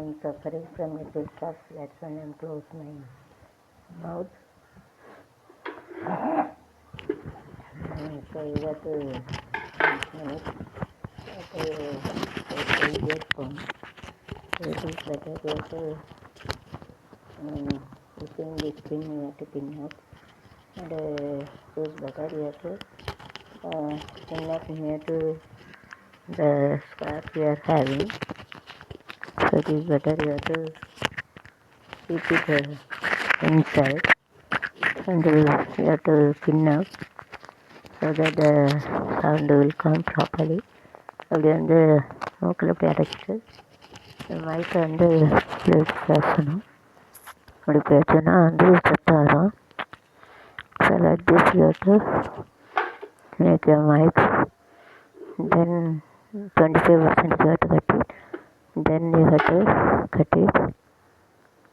I'm suffering from nasal cough, that's when I'm close my mouth. So ಇವತ್ತು earphone. It is better to using the pin you have to pin up, and it is better you have to pin up near to the scarf you are having. So it is better you have to keep it inside, and you have to pin up so that the sound will come properly. அப்படி வந்து மூக்கில் அப்படி அடைச்சிட்டு மைக்கை வந்து பேசணும். அப்படி பேசணும்னா வந்து சத்தம் வரும். So like this you have to make your mic, then 25% you have to cut it, then you have to cut it.